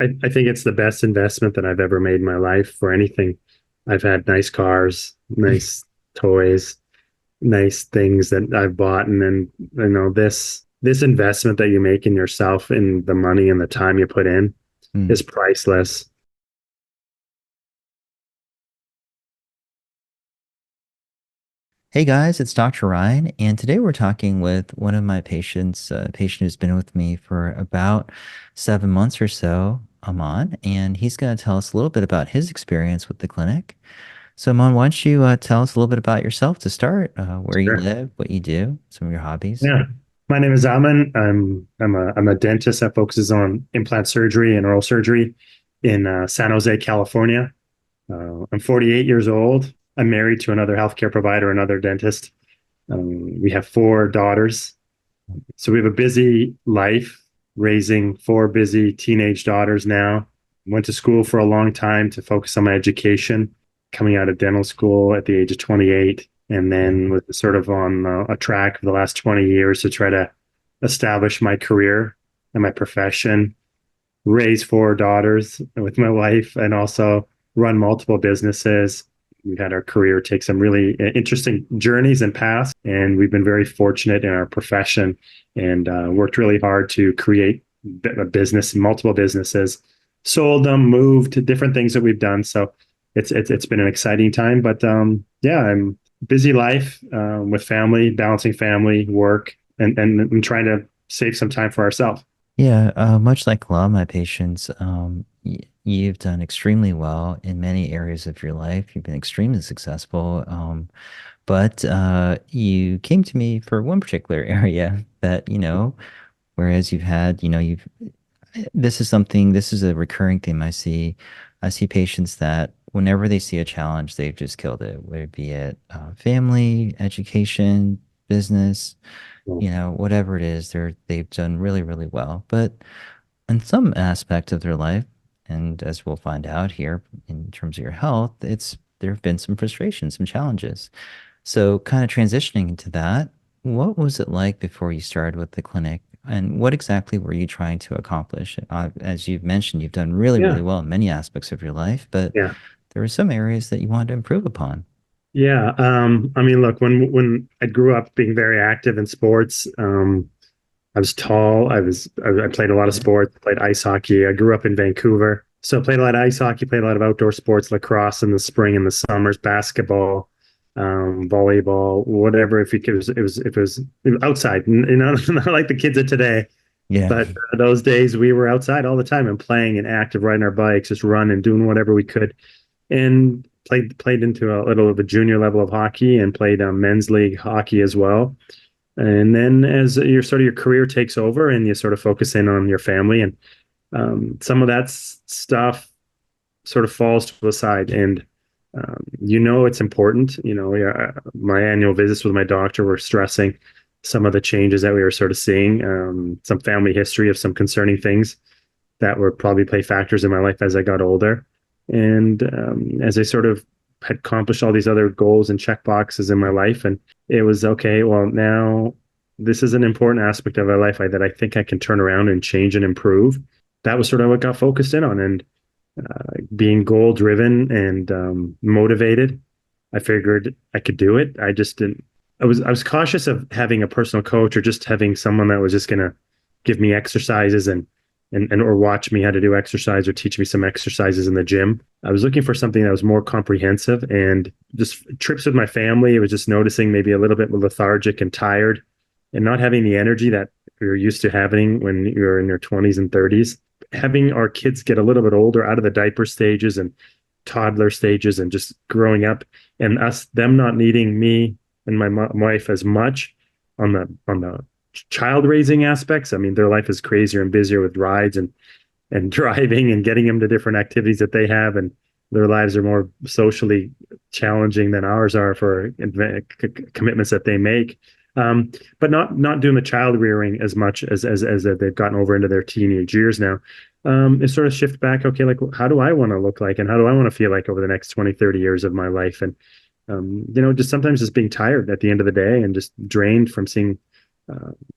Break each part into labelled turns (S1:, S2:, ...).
S1: I think it's the best investment that I've ever made in my life for anything. I've had nice cars, nice toys, nice things that I've bought, and then this investment that you make in yourself and the money and the time you put in
S2: Mm.
S1: is priceless.
S2: Hey guys, it's Dr. Ryan, and today we're talking with one of my patients, a patient who's been with me for about 7 months or so, Aman, and he's going to tell us a little bit about his experience with the clinic. So, Aman, why don't you tell us a little bit about yourself to start, where you
S1: Sure.
S2: live, what you do, some of your hobbies?
S1: Yeah. My name is Aman. I'm a dentist that focuses on implant surgery and oral surgery in San Jose, California. I'm 48 years old. I'm married to another healthcare provider, another dentist. We have four daughters. So we have a busy life, raising four busy teenage daughters now. Went to school for a long time to focus on my education, coming out of dental school at the age of 28, and then was sort of on a track for the last 20 years to try to establish my career and my profession, raise four daughters with my wife, and also run multiple businesses. We had our career take some really interesting journeys and paths, and we've been very fortunate in our profession and worked really hard to create a business, multiple businesses, sold them, moved to different things that we've done. So it's been an exciting time, but yeah, I'm busy life with family, balancing family, work, and trying to save some time for ourselves.
S2: Yeah, much like a lot of my patients, you've done extremely well in many areas of your life. You've been extremely successful. But you came to me for one particular area that, whereas you've had, this is a recurring theme I see. I see patients that whenever they see a challenge, they've just killed it, whether it be it family, education, business, whatever it is, they've done really, really well. But in some aspect of their life, and as we'll find out here in terms of your health, there have been some frustrations, some challenges. So, kind of transitioning into that, what was it like before you started with the clinic? And what exactly were you trying to accomplish? As you've mentioned, you've done really,
S1: Yeah,
S2: really well in many aspects of your life, but
S1: yeah.
S2: there were some areas that you wanted to improve upon.
S1: Yeah, I mean, look, when I grew up being very active in sports, I was tall. I played a lot of sports, played ice hockey. I grew up in Vancouver, so I played a lot of ice hockey, played a lot of outdoor sports, lacrosse in the spring and the summers, basketball, volleyball, whatever. If it was outside, not like the kids of today.
S2: Yeah.
S1: But those days we were outside all the time and playing and active, riding our bikes, just running, doing whatever we could, and played into a little of a junior level of hockey and played men's league hockey as well. And then as your career takes over and you sort of focus in on your family and some of that stuff sort of falls to the side. And it's important. Yeah, my annual visits with my doctor were stressing some of the changes that we were sort of seeing, some family history of some concerning things that would probably play factors in my life as I got older. And as I sort of had accomplished all these other goals and check boxes in my life, and it was okay, well, now this is an important aspect of my life that I think I can turn around and change and improve. That was sort of what got focused in on. And being goal driven and motivated, I figured I could do it. I just didn't. I was cautious of having a personal coach or just having someone that was just going to give me exercises and or watch me how to do exercise or teach me some exercises in the gym. I was looking for something that was more comprehensive, and just trips with my family. It was just noticing maybe a little bit lethargic and tired and not having the energy that you're used to having when you're in your 20s and 30s. Having our kids get a little bit older, out of the diaper stages and toddler stages and just growing up, and them not needing me and my wife as much on the child raising aspects. I mean, their life is crazier and busier with rides and driving and getting them to different activities that they have, and their lives are more socially challenging than ours are for commitments that they make. But not doing the child rearing as much as they've gotten over into their teenage years now. It sort of shift back. Okay, like how do I want to look like, and how do I want to feel like over the next 20, 30 years of my life? And just sometimes just being tired at the end of the day and just drained from seeing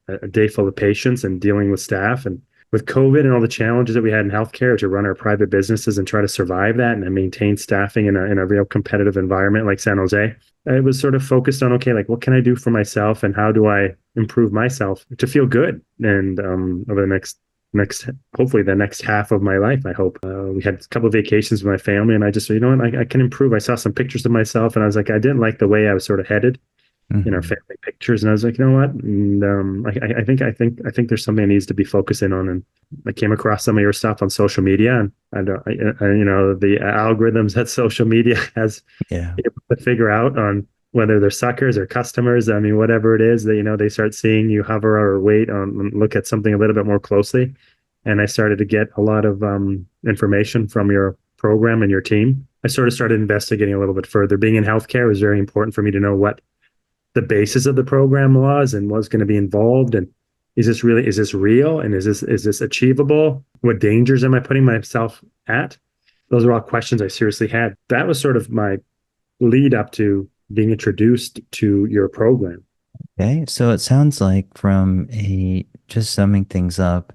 S1: a day full of patients and dealing with staff. And with COVID and all the challenges that we had in healthcare to run our private businesses and try to survive that and maintain staffing in a real competitive environment like San Jose, it was sort of focused on, okay, like what can I do for myself and how do I improve myself to feel good? And over the next hopefully the next half of my life, I hope. We had a couple of vacations with my family, and I just said, you know what, I can improve. I saw some pictures of myself, and I was like, I didn't like the way I was sort of headed in our family pictures, and I was like, you know what, and I think there's something that needs to be focusing on. And I came across some of your stuff on social media, and you know, the algorithms that social media has able to figure out on whether they're suckers or customers. I mean, whatever it is that, you know, they start seeing you hover or wait on, look at something a little bit more closely. And I started to get a lot of information from your program and your team. I sort of started investigating a little bit further. Being in healthcare was very important for me to know what the basis of the program was and what's going to be involved. And is this real? And is this achievable? What dangers am I putting myself at? Those are all questions I seriously had. That was sort of my lead up to being introduced to your program.
S2: Okay, so it sounds like just summing things up,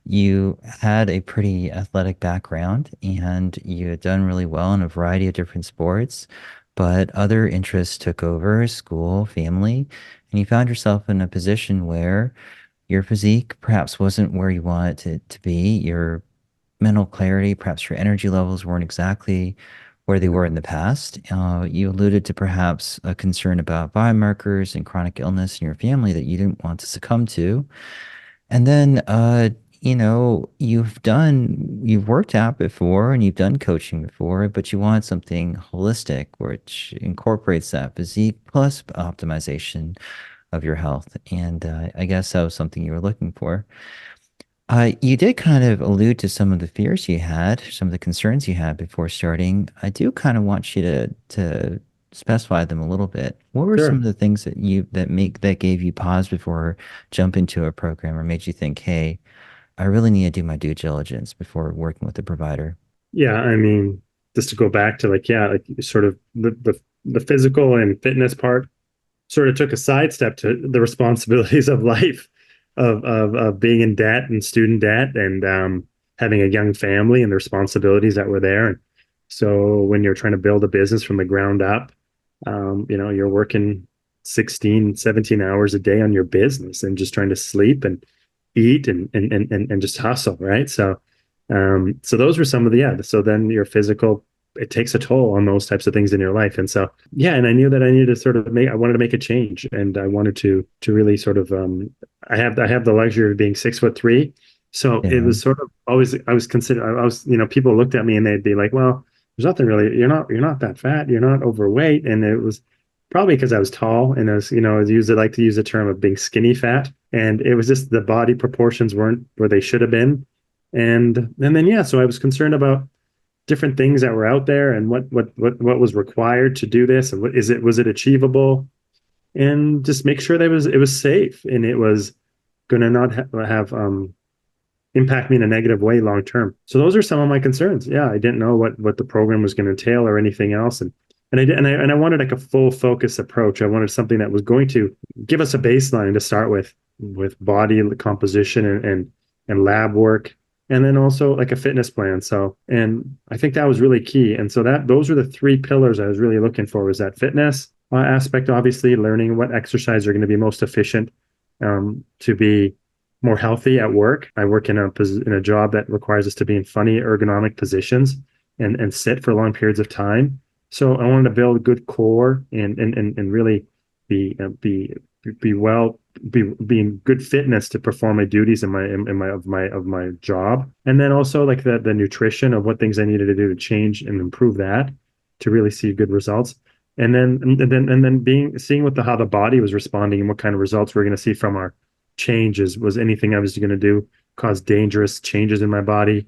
S2: you had a pretty athletic background and you had done really well in a variety of different sports, but other interests took over, school, family, and you found yourself in a position where your physique perhaps wasn't where you wanted it to be. Your mental clarity, perhaps your energy levels weren't exactly where they were in the past. You alluded to perhaps a concern about biomarkers and chronic illness in your family that you didn't want to succumb to. And then, you know, you've worked out before and you've done coaching before, but you want something holistic, which incorporates that physique plus optimization of your health. And I guess that was something you were looking for. You did kind of allude to some of the fears you had, some of the concerns you had before starting. I do kind of want you to specify them a little bit. What were some
S1: Sure.
S2: of the things that gave you pause before jumping to a program or made you think, hey, I really need to do my due diligence before working with a provider?
S1: Yeah, I mean, just to go back to like, yeah, like sort of the physical and fitness part sort of took a sidestep to the responsibilities of life, of being in debt and student debt, and having a young family and the responsibilities that were there. And so when you're trying to build a business from the ground up, you know, you're working 16, 17 hours a day on your business and just trying to sleep and eat and just hustle, right? So those were some of the, yeah. So then your physical, it takes a toll on those types of things in your life. And so, yeah, and I knew that I needed to sort of I wanted to make a change, and I wanted to really sort of, I have the luxury of being 6'3". So it
S2: Yeah.
S1: was sort of always, you know, people looked at me and they'd be like, well, there's nothing really, you're not that fat, you're not overweight. And it was probably because I was tall, and I was, you know, I like to use the term of being skinny fat. And it was just the body proportions weren't where they should have been. And then, yeah, so I was concerned about different things that were out there and what was required to do this, and was it achievable, and just make sure that it was safe and it was going to not have impact me in a negative way long term. So those are some of my concerns. Yeah, I didn't know what the program was going to entail or anything else, and I wanted like a full focus approach. I wanted something that was going to give us a baseline to start with body composition and lab work, and then also like a fitness plan. So, and I think that was really key. And so those are the three pillars I was really looking for, was that fitness aspect, obviously learning what exercise are going to be most efficient to be more healthy at work. I work in a job that requires us to be in funny ergonomic positions and sit for long periods of time. So I wanted to build a good core and really be in good fitness to perform my duties in my job. And then also like the nutrition of what things I needed to do to change and improve that to really see good results. And then seeing how the body was responding and what kind of results we're going to see from our changes. Was anything I was going to do cause dangerous changes in my body,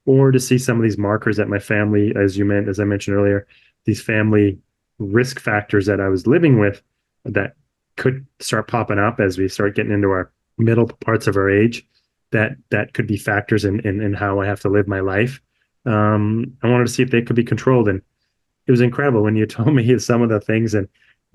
S1: or to see some of these markers that my family, as I mentioned earlier, these family risk factors that I was living with that could start popping up as we start getting into our middle parts of our age, that could be factors in how I have to live my life. I wanted to see if they could be controlled. And it was incredible when you told me some of the things, and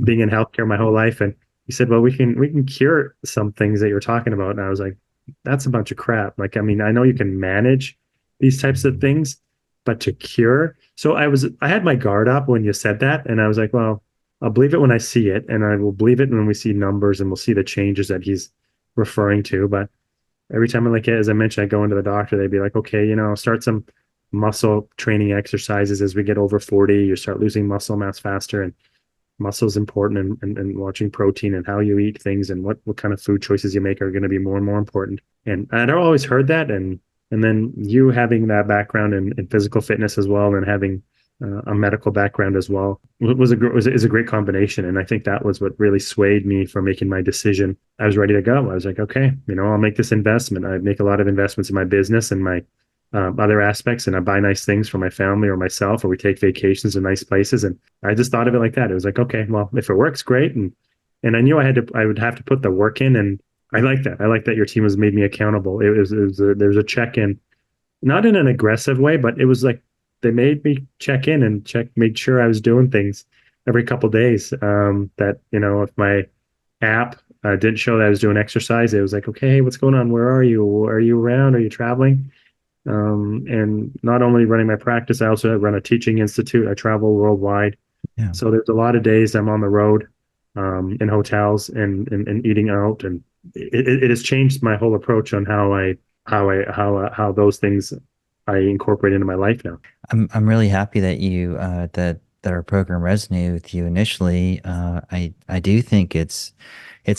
S1: being in healthcare my whole life, and you said, well, we can cure some things that you're talking about. And I was like, that's a bunch of crap. Like, I mean, I know you can manage these types of things, but to cure. So I had my guard up when you said that. And I was like, well, I'll believe it when I see it. And I will believe it when we see numbers and we'll see the changes that he's referring to. But every time, like, as I mentioned, I go into the doctor, they'd be like, okay, start some muscle training exercises as we get over 40, you start losing muscle mass faster. And muscle is important, and watching protein and how you eat things and what kind of food choices you make are going to be more and more important. And I'd always heard that. And then you having that background in physical fitness as well, and having a medical background as well is a great combination. And I think that was what really swayed me for making my decision. I was ready to go. I was like, okay, I'll make this investment. I make a lot of investments in my business and my other aspects, and I buy nice things for my family or myself, or we take vacations in nice places. And I just thought of it like that. It was like, okay, well, if it works, great. And I knew I would have to put the work in, and I like that. I like that your team has made me accountable. There was a check in, not in an aggressive way, but it was like they made me check in and make sure I was doing things every couple of days. That if my app didn't show that I was doing exercise, it was like, okay, hey, what's going on? Where are you? Are you around? Are you traveling? And not only running my practice, I also run a teaching institute. I travel worldwide.
S2: Yeah.
S1: So there's a lot of days I'm on the road, in hotels and eating out. And it has changed my whole approach on how those things I incorporate into my life now.
S2: I'm really happy that you that our program resonated with you initially. I do think it's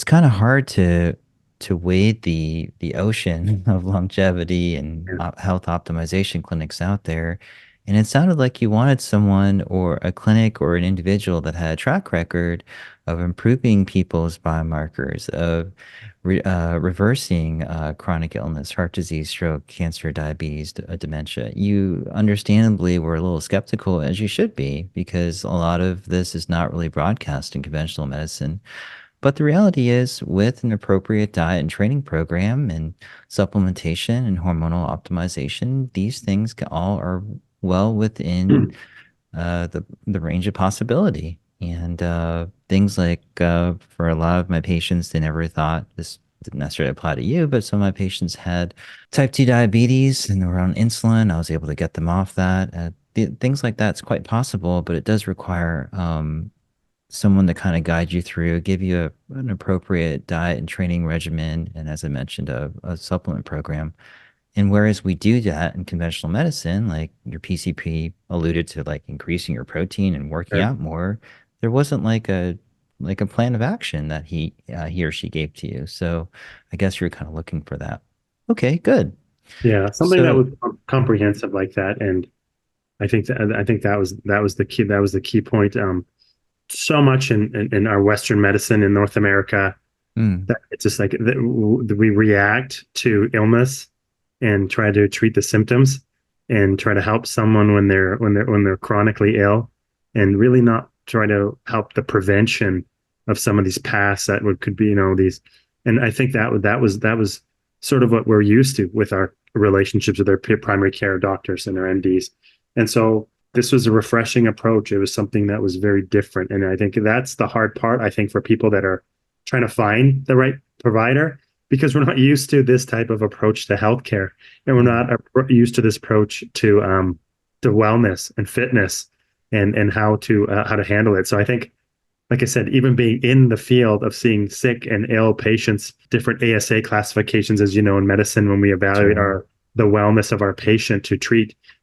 S2: kind of hard to wade the ocean of longevity and health optimization clinics out there. And it sounded like you wanted someone or a clinic or an individual that had a track record of improving people's biomarkers, of reversing chronic illness, heart disease, stroke, cancer, diabetes, dementia. You understandably were a little skeptical, as you should be, because a lot of this is not really broadcast in conventional medicine. But the reality is, with an appropriate diet and training program and supplementation and hormonal optimization, these things all are well within the range of possibility. And things like for a lot of my patients, they never thought this didn't necessarily apply to you, but some of my patients had type 2 diabetes and they were on insulin. I was able to get them off that. Things like that's quite possible, but it does require someone to kind of guide you through, give you an appropriate diet and training regimen, and as I mentioned, a supplement program. And whereas we do that in conventional medicine, like your PCP alluded to, like increasing your protein and working
S1: Sure.
S2: out more, there wasn't like a plan of action that he or she gave to you. So I guess you're kind of looking for that. Okay, good.
S1: Yeah, something that
S2: So
S1: was comprehensive like that. And I think that was the key point. So much in our Western medicine in North America,
S2: mm,
S1: that it's just like we react to illness and try to treat the symptoms and try to help someone when they're chronically ill, and really not try to help the prevention of some of these paths that could be these. And I think that was sort of what we're used to with our relationships with our primary care doctors and our MDs. And so this was a refreshing approach. It was something that was very different. And I think that's the hard part, I think, for people that are trying to find the right provider, because we're not used to this type of approach to healthcare. And we're not used to this approach to wellness and fitness and how to handle it. So I think, like I said, even being in the field of seeing sick and ill patients, different ASA classifications, as you know, in medicine, when we evaluate
S2: sure.
S1: the wellness of our patient to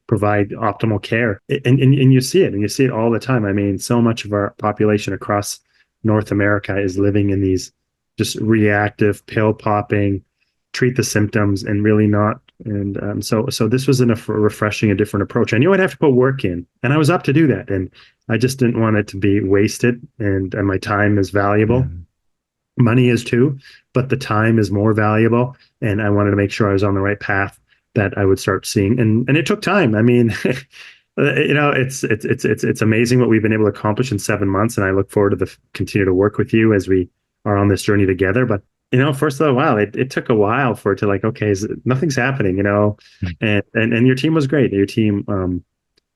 S1: provide optimal care. And you see it, and you see it all the time. I mean, so much of our population across North America is living in these just reactive pill popping, treat the symptoms, and really not. And so this was a refreshing, a different approach. I knew I'd have to put work in, and I was up to do that. And I just didn't want it to be wasted. And my time is valuable.
S2: Yeah.
S1: Money is too, but the time is more valuable. And I wanted to make sure I was on the right path, that I would start seeing. And it took time. I mean, it's amazing what we've been able to accomplish in 7 months. And I look forward to continue to work with you as we are on this journey together. But first of a while, it took a while for it to, like, okay, nothing's happening,
S2: Mm.
S1: and your team was great. Your team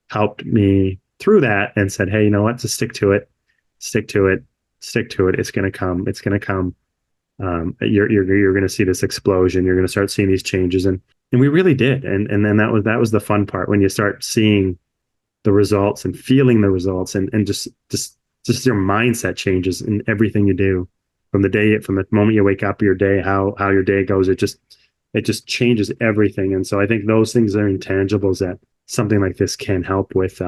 S1: helped me through that and said, hey, you know what, just stick to it, stick to it, stick to it. It's going to come. It's going to come. you're going to see this explosion. You're going to start seeing these changes, and we really did. And then that was the fun part, when you start seeing the results and feeling the results, and just your mindset changes in everything you do, from the moment you wake up, your day, how your day goes. It just changes everything. And so I think those things are intangibles that something like this can help with.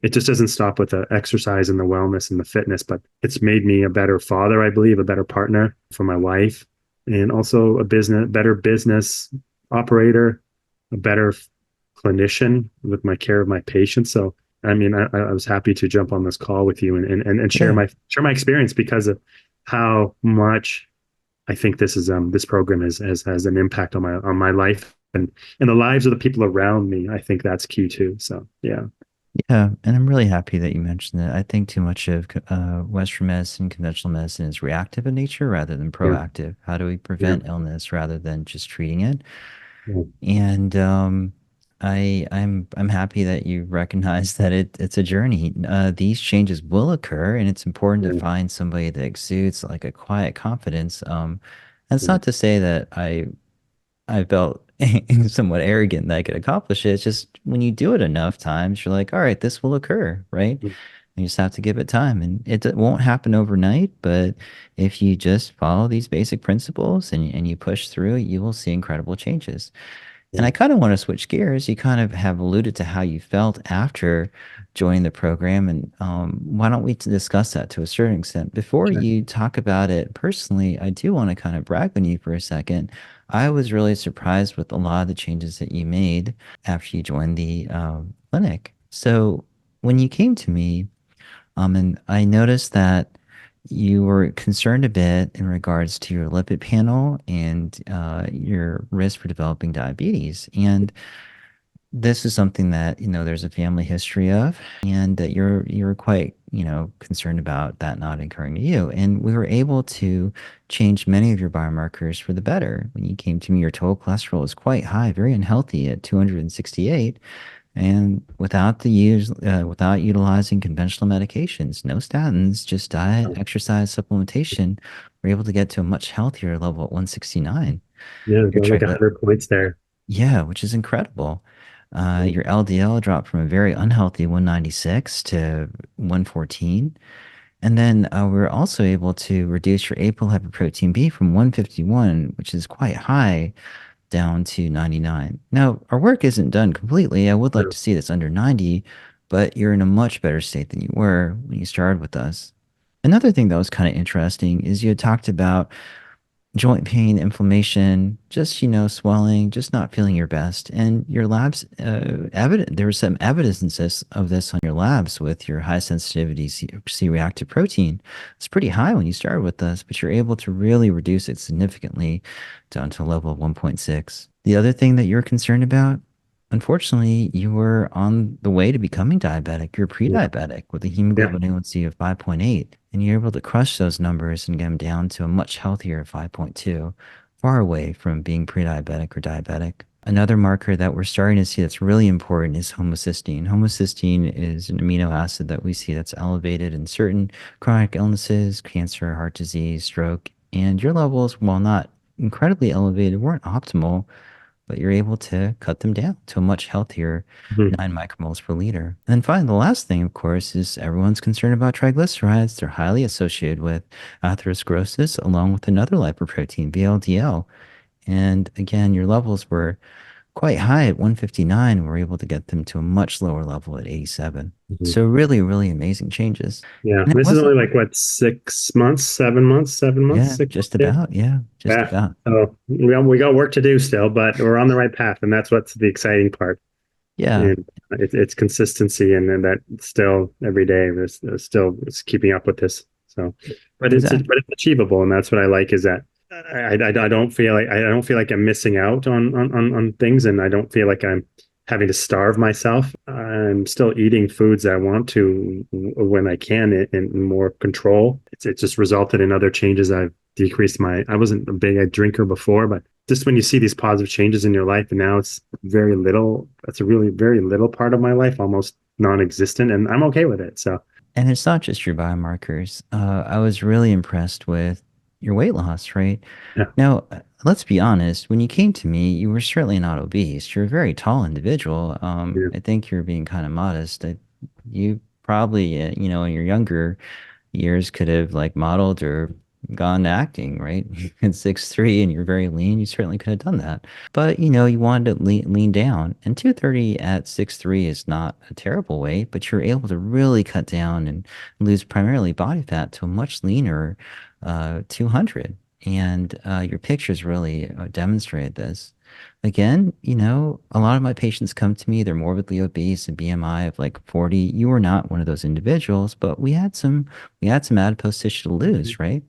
S1: It just doesn't stop with the exercise and the wellness and the fitness, but it's made me a better father, I believe, a better partner for my wife, and also better business operator, a better clinician with my care of my patients. So, I mean, I was happy to jump on this call with you and share
S2: Yeah.
S1: my experience, because of how much I think this program has an impact on my life, and the lives of the people around me. I think that's key too. So yeah.
S2: Yeah, and I'm really happy that you mentioned that. I think too much of Western medicine, conventional medicine is reactive in nature rather than
S1: Yeah.
S2: proactive. How do we
S1: Yeah.
S2: prevent illness rather than just treating it?
S1: Yeah.
S2: And I'm happy that you recognize that it's a journey. These changes will occur, and it's important to
S1: Yeah.
S2: find somebody that exudes like a quiet confidence. That's
S1: Yeah.
S2: not to say that I felt somewhat arrogant that I could accomplish it. It's just when you do it enough times, you're like, all right, this will occur, right? You just have to give it time, and it won't happen overnight. But if you just follow these basic principles and you push through, you will see incredible changes. And I
S1: Yeah.
S2: kind of want to switch gears. You kind of have alluded to how you felt after joining the program, and why don't we discuss that to a certain extent? Before
S1: Sure.
S2: you talk about it personally, I do want to kind of brag on you for a second. I was really surprised with a lot of the changes that you made after you joined the clinic. So when you came to me, and I noticed that you were concerned a bit in regards to your lipid panel and your risk for developing diabetes. And this is something that, there's a family history of, and that you're quite, concerned about that not occurring to you. And we were able to change many of your biomarkers for the better. When you came to me, your total cholesterol was quite high, very unhealthy at 268. And without utilizing conventional medications, no statins, just diet, exercise, supplementation, we're able to get to a much healthier level at 169.
S1: Yeah,
S2: Your
S1: got like
S2: triglycerides,
S1: 100 points there.
S2: yeah, which is incredible.
S1: Yeah.
S2: Your LDL dropped from a very unhealthy 196 to 114. And then we're also able to reduce your apolipoprotein B from 151, which is quite high, down to 99. Now, our work isn't done completely. I would like
S1: Yeah.
S2: to see this under 90, but you're in a much better state than you were when you started with us. Another thing that was kind of interesting is you had talked about joint pain, inflammation, just, swelling, just not feeling your best. And your labs, there was some evidence of this on your labs with your high sensitivity C-reactive protein. It's pretty high when you started with us, but you're able to really reduce it significantly down to a level of 1.6. The other thing that you're concerned about, unfortunately, you were on the way to becoming diabetic. You're
S1: Yeah.
S2: pre-diabetic with a
S1: Yeah.
S2: hemoglobin A1C of 5.8, and you're able to crush those numbers and get them down to a much healthier 5.2, far away from being pre-diabetic or diabetic. Another marker that we're starting to see that's really important is homocysteine. Homocysteine is an amino acid that we see that's elevated in certain chronic illnesses, cancer, heart disease, stroke, and your levels, while not incredibly elevated, weren't optimal, but you're able to cut them down to a much healthier
S1: Mhm.
S2: 9 micromoles per liter. And then finally, the last thing, of course, is everyone's concerned about triglycerides. They're highly associated with atherosclerosis, along with another lipoprotein, VLDL. And again, your levels were quite high at 159. We're able to get them to a much lower level at 87.
S1: Mhm.
S2: So really, really amazing changes.
S1: Yeah.
S2: And it
S1: This is
S2: wasn't,
S1: only like what, 6 months, 7 months, 7 months,
S2: yeah,
S1: 6 months.
S2: just
S1: Yeah.
S2: about. Yeah, just
S1: Yeah.
S2: about.
S1: So we got work to do still, but we're on the right path, and that's what's the exciting part.
S2: Yeah,
S1: And it's consistency, and then that still every day there's still it's keeping up with this. So,
S2: exactly.
S1: but it's achievable, and that's what I like, is that I don't feel like I'm missing out on things, and I don't feel like I'm having to starve myself. I'm still eating foods I want to when I can, in more control. It just resulted in other changes. I've decreased I wasn't a big drinker before, but just when you see these positive changes in your life, and now it's very little, that's a really very little part of my life, almost non-existent, and I'm okay with it. So
S2: And it's not just your biomarkers. I was really impressed with your weight loss, right?
S1: Yeah.
S2: Now, let's be honest, when you came to me, you were certainly not obese. You're a very tall individual.
S1: Yeah.
S2: I think you're being kind of modest. You probably, in your younger years could have like modeled or gone to acting, right? At 6'3" and you're very lean, you certainly could have done that. But you wanted to lean down. And 230 at 6'3" is not a terrible weight, but you're able to really cut down and lose primarily body fat to a much leaner 200. And your pictures really demonstrate this. Again, a lot of my patients come to me, they're morbidly obese, a BMI of like 40. You were not one of those individuals, but we had some adipose tissue to lose, right?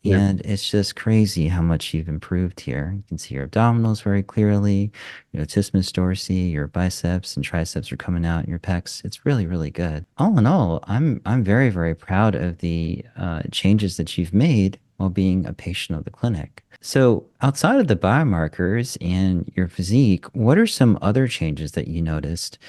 S1: Yeah.
S2: And it's just crazy how much you've improved here. You can see your abdominals very clearly, latissimus dorsi, your biceps and triceps are coming out, and your pecs. It's really, really good. All in all, I'm very, very proud of the changes that you've made while being a patient of the clinic. So, outside of the biomarkers and your physique, what are some other changes that you noticed,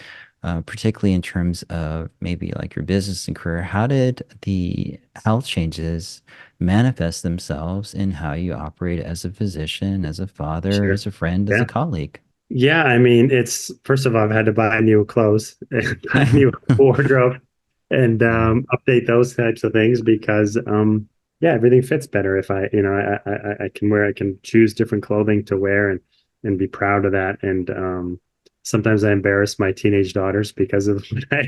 S2: particularly in terms of maybe like your business and career? How did the health changes manifest themselves in how you operate as a physician, as a father,
S1: Sure.
S2: as a friend, as a
S1: Yeah.
S2: colleague?
S1: Yeah. I mean, it's first of all, I've had to buy new clothes and buy new wardrobe and
S2: Yeah.
S1: update those types of things because yeah, everything fits better if I can wear, I can choose different clothing to wear and be proud of that. And sometimes I embarrass my teenage daughters because of what I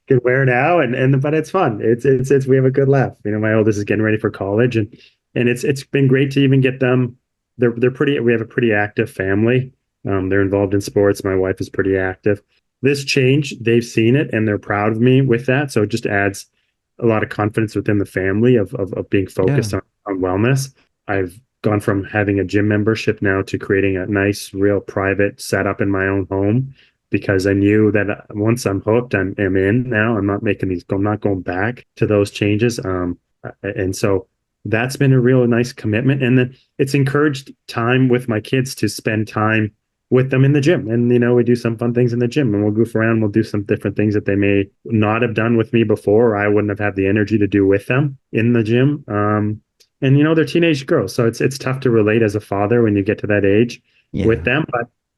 S1: can wear now, and but it's fun. It's we have a good laugh. My oldest is getting ready for college, and it's been great to even get them. They're pretty. We have a pretty active family. They're involved in sports. My wife is pretty active. This change, they've seen it and they're proud of me with that. So it just adds a lot of confidence within the family of being
S2: Yeah.
S1: focused on wellness. I've gone from having a gym membership now to creating a nice, real private setup in my own home because I knew that once I'm hooked, I'm in now. I'm not going back to those changes. And so that's been a real nice commitment. And then it's encouraged time with my kids to spend time with them in the gym. And, we do some fun things in the gym and we'll goof around. We'll do some different things that they may not have done with me before, or I wouldn't have had the energy to do with them in the gym. And, they're teenage girls. So it's tough to relate as a father when you get to that age with
S2: Yeah.
S1: them.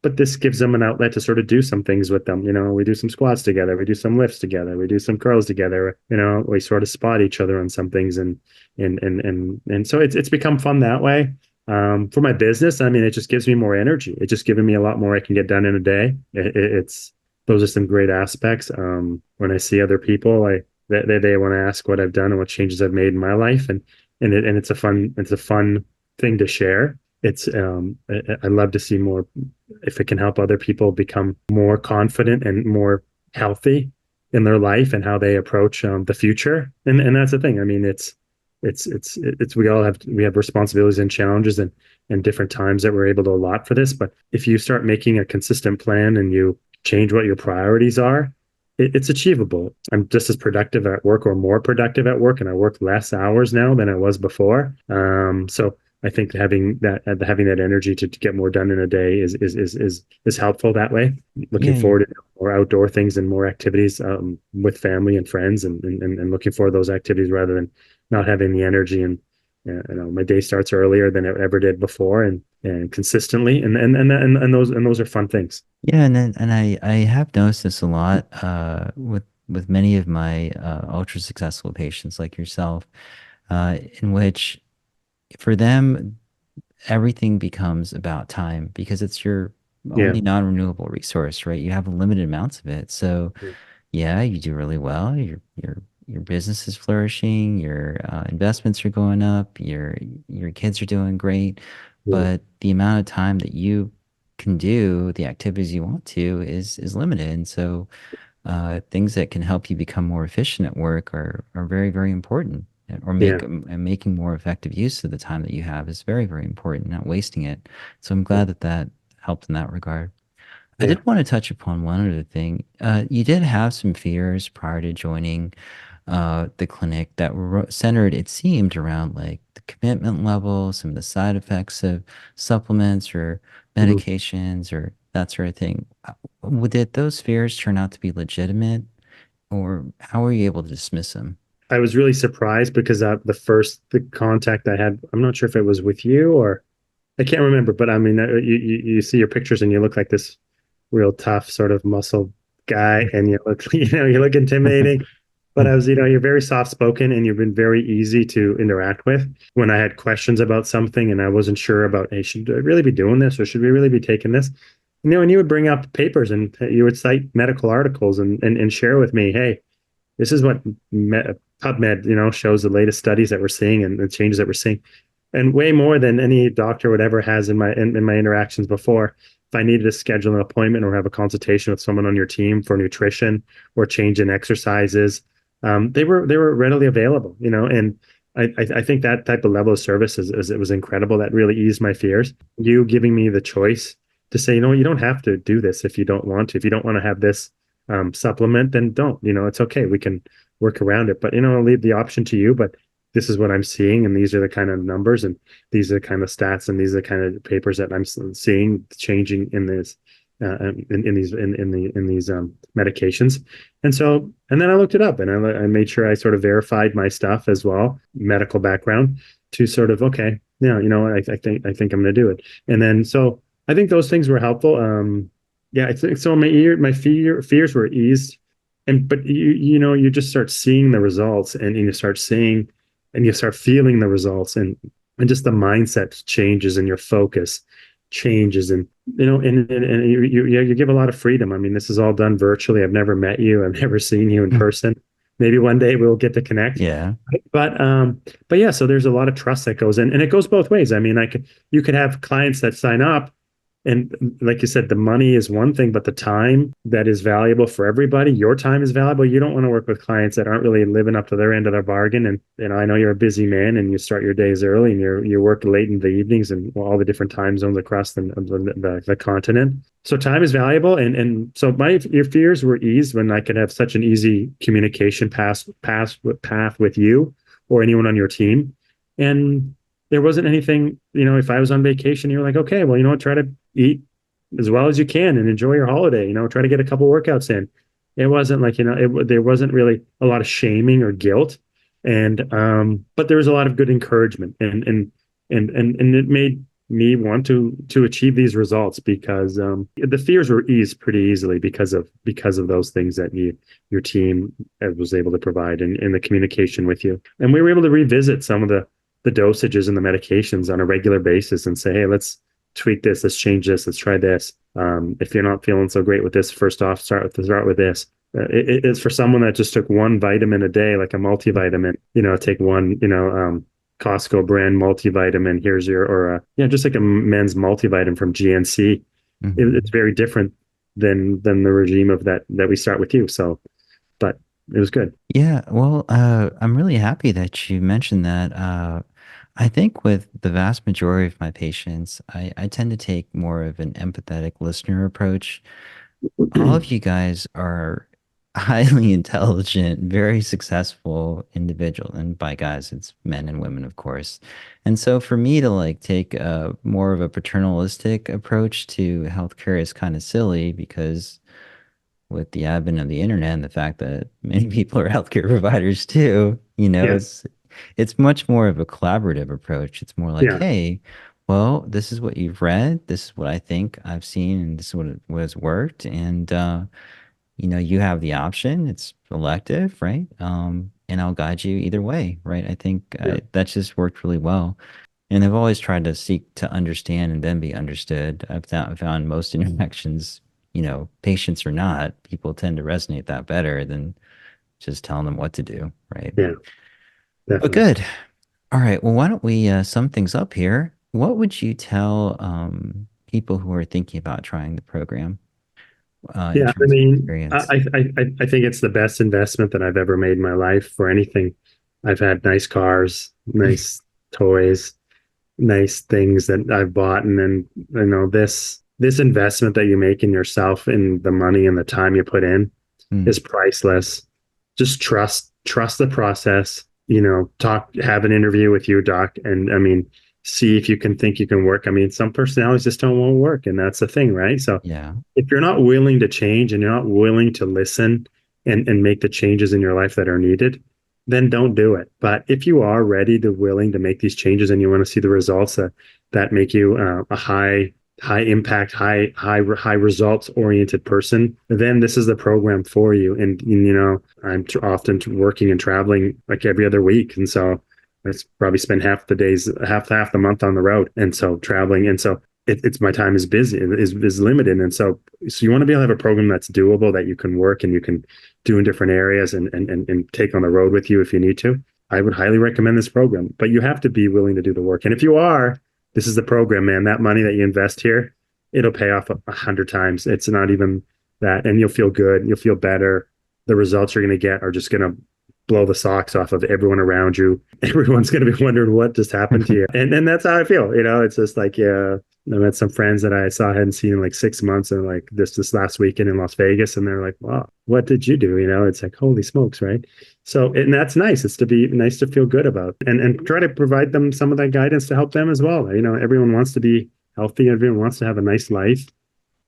S1: But this gives them an outlet to sort of do some things with them. We do some squats together. We do some lifts together. We do some curls together. We sort of spot each other on some things. And so it's become fun that way. For my business, I mean, it just gives me more energy. It's just giving me a lot more I can get done in a day. It's those are some great aspects. When I see other people, they want to ask what I've done and what changes I've made in my life, and it's a fun thing to share. I love to see more if it can help other people become more confident and more healthy in their life and how they approach the future. And that's the thing. I mean, it's we have responsibilities and challenges and different times that we're able to allot for this. But if you start making a consistent plan and you change what your priorities are, it's achievable. I'm just as productive at work or more productive at work, and I work less hours now than I was before. So I think having that energy to get more done in a day is helpful that way. Looking
S2: Yeah.
S1: forward to more outdoor things and more activities with family and friends, and looking for those activities rather than not having the energy. And my day starts earlier than it ever did before, and consistently, and those are fun things.
S2: Yeah, and I have noticed this a lot with many of my ultra successful patients like yourself, in which for them everything becomes about time because it's your
S1: Yeah,
S2: only non-renewable resource, right? You have limited amounts of it. So
S1: yeah,
S2: yeah, you do really well. Your business is flourishing. Your investments are going up. Your kids are doing great.
S1: yeah,
S2: But the amount of time that you can do the activities you want to is limited. And so things that can help you become more efficient at work are very, very important. Or
S1: yeah,
S2: making more effective use of the time that you have is very, very important, not wasting it. So I'm glad that that helped in that regard. I
S1: yeah,
S2: did want to touch upon one other thing. You did have some fears prior to joining the clinic that were centered, it seemed, around like the commitment level, some of the side effects of supplements or
S1: mhm.
S2: medications or that sort of thing. Did those fears turn out to be legitimate, or how were you able to dismiss them?
S1: I was really surprised because the contact I had, I'm not sure if it was with you or I can't remember, but I mean, you see your pictures and you look like this real tough sort of muscle guy, and you look, you look intimidating. But I was, you're very soft spoken and you've been very easy to interact with. When I had questions about something and I wasn't sure about, hey, should I really be doing this or should we really be taking this? And you would bring up papers and you would cite medical articles and share with me, hey, this is what PubMed, shows the latest studies that we're seeing and the changes that we're seeing, and way more than any doctor would ever has in my interactions before. If I needed to schedule an appointment or have a consultation with someone on your team for nutrition or change in exercises, they were readily available, and I think that type of level of service it was incredible. That really eased my fears. You giving me the choice to say, you don't have to do this if you don't want to. If you don't want to have this supplement, then don't. It's okay. We can work around it. But I'll leave the option to you. But this is what I'm seeing, and these are the kind of numbers, and these are the kind of stats, and these are the kind of papers that I'm seeing changing in this, in these medications. And then I looked it up, and I made sure I sort of verified my stuff as well, medical background, to sort of, okay, yeah, I think I'm going to do it. And then so I think those things were helpful. Yeah, I think so. My fears were eased, but you just start seeing the results, and you start seeing. And you start feeling the results, and just the mindset changes, and your focus changes, and you give a lot of freedom. I mean, this is all done virtually. I've never met you. I've never seen you in person. Maybe one day we'll get to connect.
S2: Yeah.
S1: But yeah. So there's a lot of trust that goes in, and it goes both ways. I mean, you could have clients that sign up. And like you said, the money is one thing, but the time that is valuable for everybody, your time is valuable. You don't want to work with clients that aren't really living up to their end of their bargain. And I know you're a busy man and you start your days early and you work late in the evenings and all the different time zones across the continent. So time is valuable. And so your fears were eased when I could have such an easy communication path with you or anyone on your team. And there wasn't anything, if I was on vacation, you're like, okay, well, try to eat as well as you can and enjoy your holiday, try to get a couple workouts in. It wasn't like, there wasn't really a lot of shaming or guilt. And, but there was a lot of good encouragement and it made me want to achieve these results because, the fears were eased pretty easily because of those things that your team was able to provide in the communication with you. And we were able to revisit some of the dosages and the medications on a regular basis and say, hey, let's tweak this, let's change this, let's try this. If you're not feeling so great with this, first off, start with this. It's for someone that just took one vitamin a day, like a multivitamin, take one, Costco brand multivitamin. Here's just like a men's multivitamin from GNC.
S2: Mm-hmm.
S1: It's very different than the regime of that we start with you. So, but it was good.
S2: Yeah, well, I'm really happy that you mentioned that. I think with the vast majority of my patients, I tend to take more of an empathetic listener approach. All of you guys are highly intelligent, very successful individual. And by guys, it's men and women, of course. And so for me to take a more of a paternalistic approach to healthcare is kind of silly because with the advent of the internet and the fact that many people are healthcare providers too,
S1: Yes.
S2: it's much more of a collaborative approach. It's more like,
S1: Yeah.
S2: hey, well, this is what you've read, this is what I think I've seen, and this is what has worked. And you have the option. It's elective, right? And I'll guide you either way, right? I think that's just worked really well. And I've always tried to seek to understand and then be understood. I've found most interactions, patients or not, people tend to resonate that better than just telling them what to do, right?
S1: Yeah. Definitely.
S2: But good. All right. Well, why don't we sum things up here? What would you tell people who are thinking about trying the program? In
S1: Yeah, I
S2: terms of
S1: mean,
S2: experience?
S1: I think it's the best investment that I've ever made in my life for anything. I've had nice cars, nice toys, nice things that I've bought, and then this investment that you make in yourself and the money and the time you put in is priceless. Just trust the process. Have an interview with you, doc, and I mean, see if you can work. I mean, some personalities just won't work, and that's the thing, right? So
S2: Yeah.
S1: if you're not willing to change and you're not willing to listen and make the changes in your life that are needed, then don't do it. But if you are ready to willing to make these changes and you want to see the results that make you a high impact, high results oriented person, then this is the program for you. And you know, I'm often working and traveling like every other week, and so I probably spend half the days, half the month on the road, and so traveling, and so it's my time is busy, is limited, and so you want to be able to have a program that's doable, that you can work and you can do in different areas and take on the road with you if you need to. I would highly recommend this program, but you have to be willing to do the work. And if you are, this is the program, man. That money that you invest here, it'll pay off 100 times. It's not even that, and you'll feel good. You'll feel better. The results you're going to get are just going to blow the socks off of everyone around you. Everyone's going to be wondering what just happened to you. And that's how I feel. You know, it's just like, yeah, I met some friends that I saw I hadn't seen in like 6 months, and like this last weekend in Las Vegas, and they're like, wow, what did you do? You know, it's like, holy smokes, right? So, and that's nice. It's to be nice to feel good about, and try to provide them some of that guidance to help them as well. You know, everyone wants to be healthy. Everyone wants to have a nice life.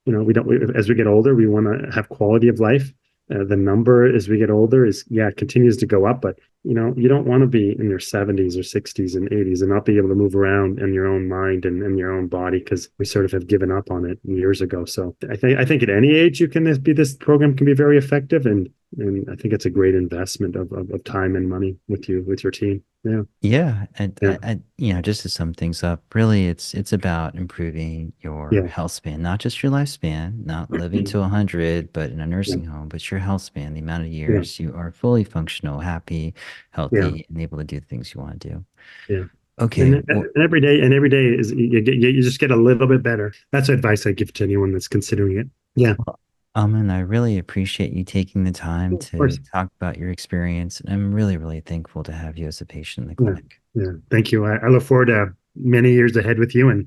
S1: You know, as we get older, we want to have quality of life. The number as we get older continues to go up, but you know, you don't want to be in your 70s or 60s and 80s and not be able to move around in your own mind and in your own body, because we sort of have given up on it years ago. So I think at any age this program can be very effective, and I think it's a great investment of time and money with your team. Yeah.
S2: Yeah, and
S1: Yeah.
S2: you know, just to sum things up, really, it's about improving your
S1: Yeah.
S2: health span, not just your lifespan, not living to 100, but in a
S1: Yeah.
S2: nursing home, but your health span, the amount of
S1: Yeah.
S2: years you are fully functional, happy,
S1: Yeah.
S2: healthy, and able to do the things you want to do.
S1: Yeah.
S2: Okay,
S1: And every day is you just get a little bit better. That's advice I give to anyone that's considering it. Yeah.
S2: well, Aman, I really appreciate you taking the time
S1: Of
S2: to
S1: course.
S2: talk about your experience, and I'm really, really thankful to have you as a patient in the
S1: Yeah.
S2: clinic.
S1: Yeah. Thank you. I look forward to many years ahead with you and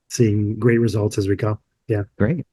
S1: seeing great results as we go. Yeah.
S2: Great.